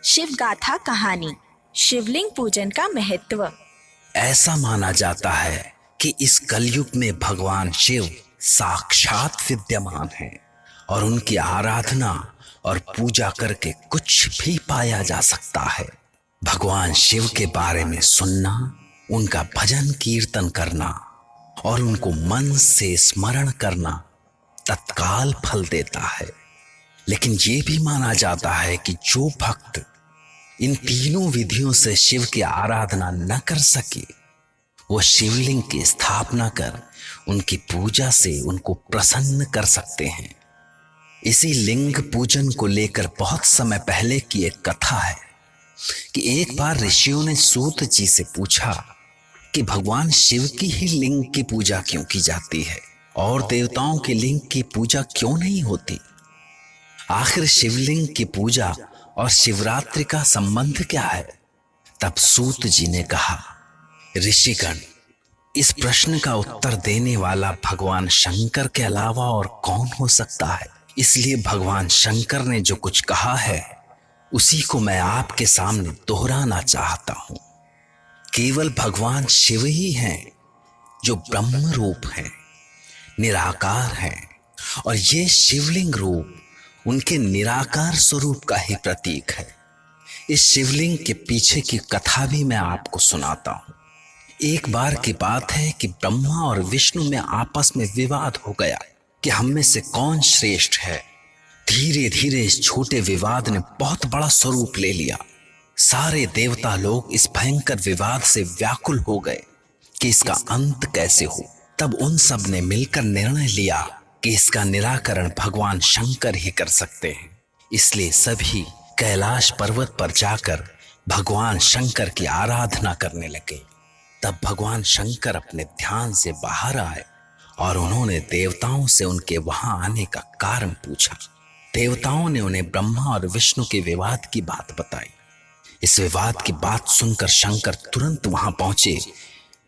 शिव गाथा कहानी, शिवलिंग पूजन का महत्व। ऐसा माना जाता है कि इस कलयुग में भगवान शिव साक्षात विद्यमान हैं और उनकी आराधना और पूजा करके कुछ भी पाया जा सकता है। भगवान शिव के बारे में सुनना, उनका भजन कीर्तन करना और उनको मन से स्मरण करना तत्काल फल देता है। लेकिन ये भी माना जाता है कि जो भक्त इन तीनों विधियों से शिव की आराधना न कर सके, वो शिवलिंग की स्थापना कर उनकी पूजा से उनको प्रसन्न कर सकते हैं। इसी लिंग पूजन को लेकर बहुत समय पहले की एक कथा है कि एक बार ऋषियों ने सूत जी से पूछा कि भगवान शिव की ही लिंग की पूजा क्यों की जाती है और देवताओं के लिंग की पूजा क्यों नहीं होती। आखिर शिवलिंग की पूजा और शिवरात्रि का संबंध क्या है। तब सूत जी ने कहा, ऋषिगण, इस प्रश्न का उत्तर देने वाला भगवान शंकर के अलावा और कौन हो सकता है। इसलिए भगवान शंकर ने जो कुछ कहा है उसी को मैं आपके सामने दोहराना चाहता हूं। केवल भगवान शिव ही हैं जो ब्रह्म रूप हैं, निराकार हैं, और ये शिवलिंग रूप उनके निराकार स्वरूप का ही प्रतीक है। इस शिवलिंग के पीछे की कथा भी मैं आपको सुनाता हूं। एक बार की बात है कि ब्रह्मा और विष्णु में आपस में विवाद हो गया कि हम में से कौन श्रेष्ठ है। धीरे धीरे इस छोटे विवाद ने बहुत बड़ा स्वरूप ले लिया। सारे देवता लोग इस भयंकर विवाद से व्याकुल हो गए कि इसका अंत कैसे हो। तब उन सब ने मिलकर निर्णय लिया कि इसका निराकरण भगवान शंकर ही कर सकते हैं। इसलिए सभी कैलाश पर्वत पर जाकर भगवान शंकर की आराधना करने लगे। तब भगवान शंकर अपने ध्यान से बाहर आए और उन्होंने देवताओं से उनके वहां आने का कारण पूछा। देवताओं ने उन्हें ब्रह्मा और विष्णु के विवाद की बात बताई। इस विवाद की बात सुनकर शंकर तुरंत वहां पहुंचे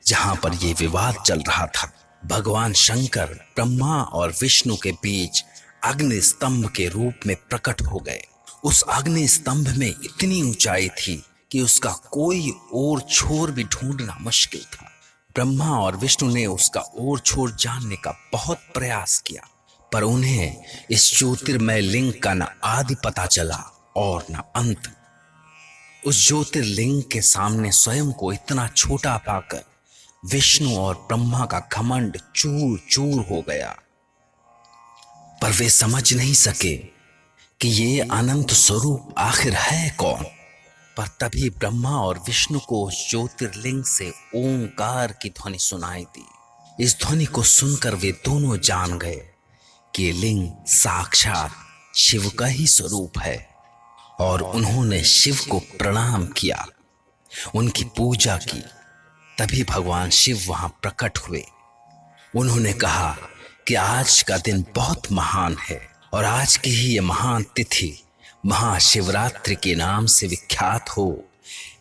जहां पर यह विवाद चल रहा था। भगवान शंकर ब्रह्मा और विष्णु के बीच अग्नि स्तंभ के रूप में प्रकट हो गए। उस अग्नि स्तंभ में इतनी ऊंचाई थी कि उसका कोई और छोर भी ढूंढना मुश्किल था। ब्रह्मा और विष्णु ने उसका और छोर जानने का बहुत प्रयास किया, पर उन्हें इस ज्योतिर्मय लिंग का न आदि पता चला और न अंत। उस ज्योतिर्लिंग के सामने स्वयं को इतना छोटा पाकर विष्णु और ब्रह्मा का घमंड चूर चूर हो गया, पर वे समझ नहीं सके कि ये अनंत स्वरूप आखिर है कौन। पर तभी ब्रह्मा और विष्णु को उस ज्योतिर्लिंग से ओंकार की ध्वनि सुनाई दी। इस ध्वनि को सुनकर वे दोनों जान गए कि ये लिंग साक्षात शिव का ही स्वरूप है और उन्होंने शिव को प्रणाम किया, उनकी पूजा की। तभी भगवान शिव वहां प्रकट हुए। उन्होंने कहा कि आज का दिन बहुत महान है और आज की ही ये महान तिथि महाशिवरात्रि के नाम से विख्यात हो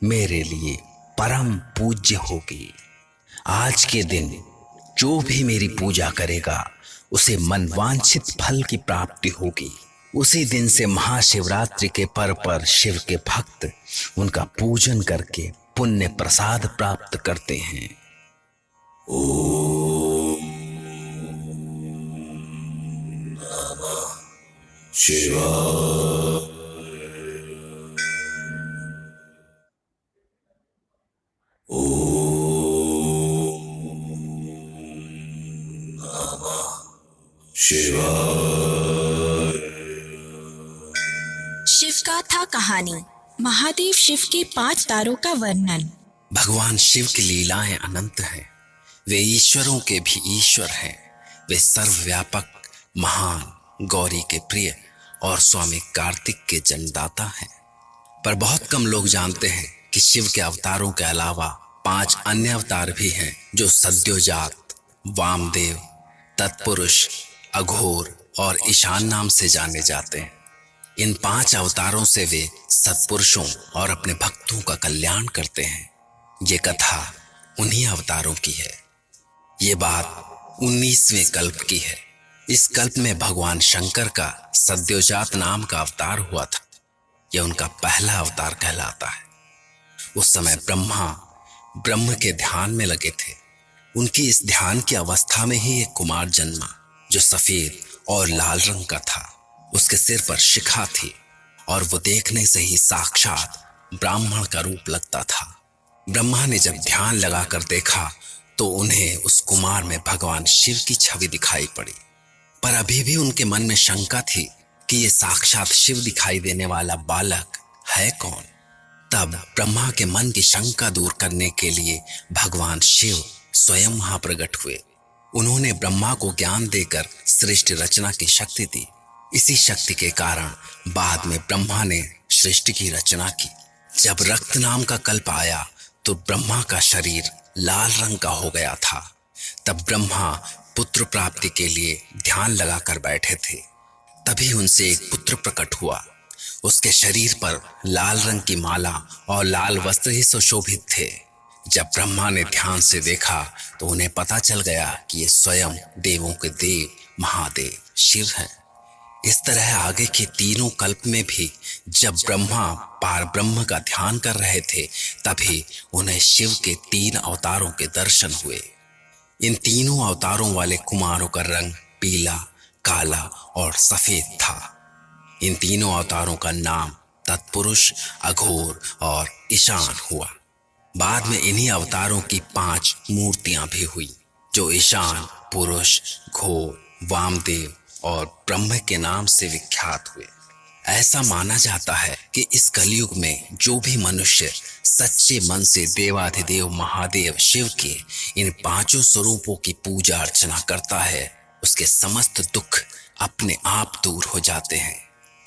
मेरे लिए परम पूज्य होगी। आज के दिन जो भी मेरी पूजा करेगा उसे मनवांछित फल की प्राप्ति होगी। उसी दिन से महाशिवरात्रि के पर्व पर शिव के भक्त उनका पूजन करके पुण्य प्रसाद प्राप्त करते हैं। ओम नमः शिवाय। ओम नमः शिवाय। शिव गाथा कहानी, महादेव शिव के 5 तारों का वर्णन। भगवान शिव की लीलाएं अनंत हैं। वे ईश्वरों के भी ईश्वर हैं। वे सर्वव्यापक, महान, गौरी के प्रिय और स्वामी कार्तिक के जन्मदाता हैं। पर बहुत कम लोग जानते हैं कि शिव के अवतारों के अलावा 5 अन्य अवतार भी हैं जो सद्योजात, वामदेव, तत्पुरुष, अघोर और ईशान नाम से जाने जाते हैं। इन 5 अवतारों से वे सत्पुरुषों और अपने भक्तों का कल्याण करते हैं। ये कथा उन्हीं अवतारों की है। ये बात 19वें कल्प की है। इस कल्प में भगवान शंकर का सद्योजात नाम का अवतार हुआ था। यह उनका पहला अवतार कहलाता है। उस समय ब्रह्मा ब्रह्म के ध्यान में लगे थे। उनकी इस ध्यान की अवस्था में ही एक कुमार जन्मा, जो सफेद और लाल रंग का था। उसके सिर पर शिखा थी और वो देखने से ही साक्षात ब्राह्मण का रूप लगता था। ब्रह्मा ने जब ध्यान लगाकर देखा तो उन्हें उस कुमार में भगवान शिव की छवि दिखाई पड़ी। पर अभी भी उनके मन में शंका थी कि ये साक्षात शिव दिखाई देने वाला बालक है कौन। तब ब्रह्मा के मन की शंका दूर करने के लिए भगवान शिव स्वयं वहां प्रकट हुए। उन्होंने ब्रह्मा को ज्ञान देकर सृष्टि रचना की शक्ति दी। इसी शक्ति के कारण बाद में ब्रह्मा ने सृष्टि की रचना की। जब रक्त नाम का कल्प आया तो ब्रह्मा का शरीर लाल रंग का हो गया था। तब ब्रह्मा पुत्र प्राप्ति के लिए ध्यान लगाकर बैठे थे। तभी उनसे एक पुत्र प्रकट हुआ। उसके शरीर पर लाल रंग की माला और लाल वस्त्र ही सुशोभित थे। जब ब्रह्मा ने ध्यान से देखा तो उन्हें पता चल गया कि ये स्वयं देवों के देव महादेव शिव हैं। इस तरह आगे के तीनों कल्प में भी जब ब्रह्मा पार ब्रह्म का ध्यान कर रहे थे, तभी उन्हें शिव के 3 अवतारों के दर्शन हुए। इन तीनों अवतारों वाले कुमारों का रंग पीला, काला और सफेद था। इन तीनों अवतारों का नाम तत्पुरुष, अघोर और ईशान हुआ। बाद में इन्हीं अवतारों की 5 मूर्तियां भी हुई, जो ईशान, पुरुष, घोर, वामदेव और ब्रह्म के नाम से विख्यात हुए। ऐसा माना जाता है कि इस कलयुग में जो भी मनुष्य सच्चे मन से देवाधिदेव महादेव शिव के इन 5 स्वरूपों की पूजा अर्चना करता है, उसके समस्त दुख अपने आप दूर हो जाते हैं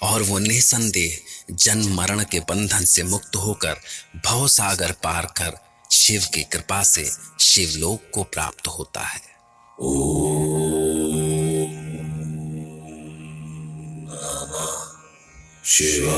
और वो निसंदेह जन्म मरण के बंधन से मुक्त होकर भव सागर पार कर शिव की कृपा से शिवलोक को प्राप्त होता है। शिव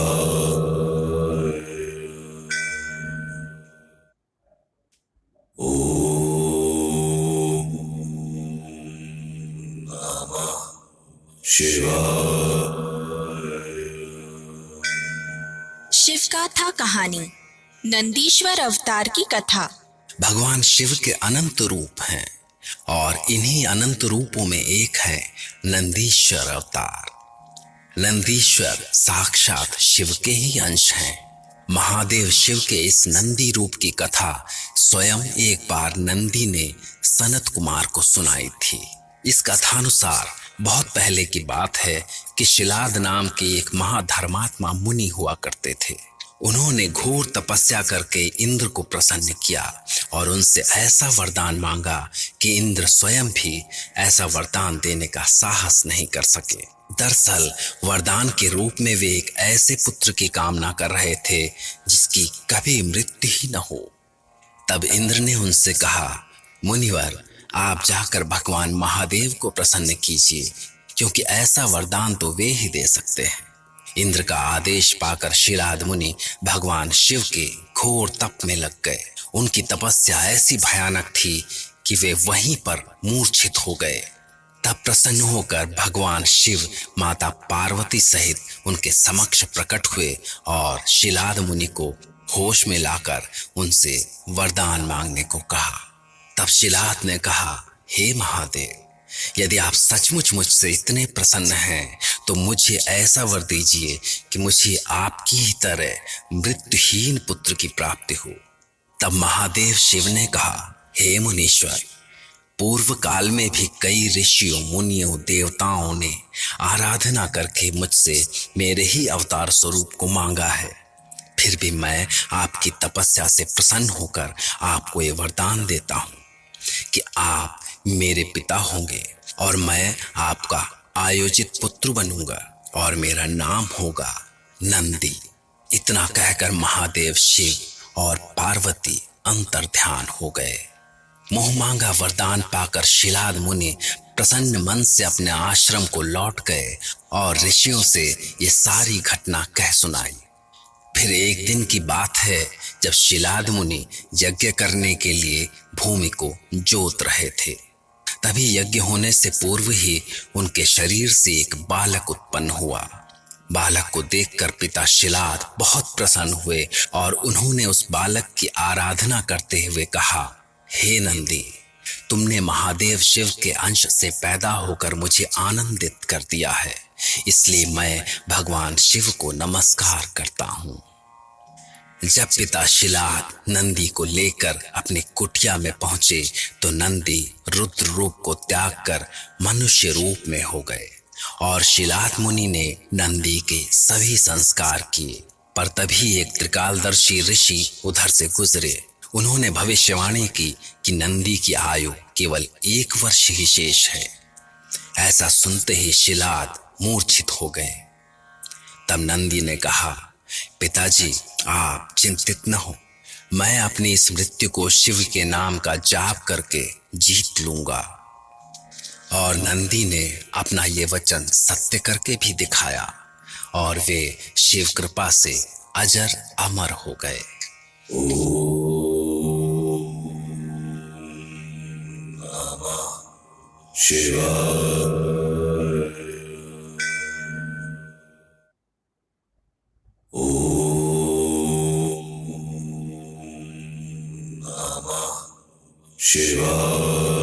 गाथा कहानी, नंदीश्वर अवतार की कथा। भगवान शिव के अनंत रूप हैं और इन्हीं अनंत रूपों में एक है नंदीश्वर अवतार। नंदीश्वर साक्षात शिव के ही अंश हैं। महादेव शिव के इस नंदी रूप की कथा स्वयं एक बार नंदी ने सनत कुमार को सुनाई थी। इस कथानुसार बहुत पहले की बात है कि शिलाद नाम के एक महाधर्मात्मा मुनि हुआ करते थे। उन्होंने घोर तपस्या करके इंद्र को प्रसन्न किया और उनसे ऐसा वरदान मांगा कि इंद्र स्वयं भी ऐसा वरदान देने का साहस नहीं कर सके। दरअसल वरदान के रूप में वे एक ऐसे पुत्र की कामना कर रहे थे जिसकी कभी मृत्यु ही न हो। तब इंद्र ने उनसे कहा, मुनिवर, आप जाकर भगवान महादेव को प्रसन्न कीजिए, क्योंकि ऐसा वरदान तो वे ही दे सकते हैं। इंद्र का आदेश पाकर शिलाद मुनि भगवान शिव के घोर तप में लग गए। उनकी तपस्या ऐसी भयानक थी कि वे वहीं पर मूर्छित हो गए। तब प्रसन्न होकर भगवान शिव माता पार्वती सहित उनके समक्ष प्रकट हुए और शिलाद मुनि को होश में लाकर उनसे वरदान मांगने को कहा। तब शिलाद ने कहा, हे महादेव, यदि आप सचमुच मुझसे इतने प्रसन्न हैं तो मुझे ऐसा वर दीजिए कि मुझे आपकी ही तरह मृत्युहीन पुत्र की प्राप्ति हो। तब महादेव शिव ने कहा, हे मुनीश्वर, पूर्व काल में भी कई ऋषियों, मुनियों, देवताओं ने आराधना करके मुझसे मेरे ही अवतार स्वरूप को मांगा है। फिर भी मैं आपकी तपस्या से प्रसन्न होकर आपको ये वरदान देता हूँ कि आप मेरे पिता होंगे और मैं आपका आयोजित पुत्र बनूंगा और मेरा नाम होगा नंदी। इतना कहकर महादेव शिव और पार्वती अंतर्ध्यान हो गए। मोह मांगा वरदान पाकर शिलाद मुनि प्रसन्न मन से अपने आश्रम को लौट गए और ऋषियों से ये सारी घटना कह सुनाई। फिर एक दिन की बात है जब शिलाद मुनि यज्ञ करने के लिए भूमि को जोत रहे थे। तभी यज्ञ होने से पूर्व ही उनके शरीर से एक बालक उत्पन्न हुआ। बालक को देखकर पिता शिलाद बहुत प्रसन्न हुए और उन्होंने उस बालक की आराधना करते हुए कहा, हे नंदी, तुमने महादेव शिव के अंश से पैदा होकर मुझे आनंदित कर दिया है, इसलिए मैं भगवान शिव को नमस्कार करता हूँ। जब पिता शिलाद नंदी को लेकर अपनी कुटिया में पहुंचे तो नंदी रुद्र रूप को त्याग कर मनुष्य रूप में हो गए और शिलाद मुनि ने नंदी के सभी संस्कार किए। पर तभी एक त्रिकालदर्शी ऋषि उधर से गुजरे। उन्होंने भविष्यवाणी की कि नंदी की आयु केवल 1 वर्ष ही शेष है। ऐसा सुनते ही शिलाद मूर्छित हो गए। तब नंदी ने कहा, पिताजी, आप चिंतित न हो, मैं अपनी इस मृत्यु को शिव के नाम का जाप करके जीत लूंगा। और नंदी ने अपना ये वचन सत्य करके भी दिखाया और वे शिव कृपा से अजर अमर हो गए। शिवाय।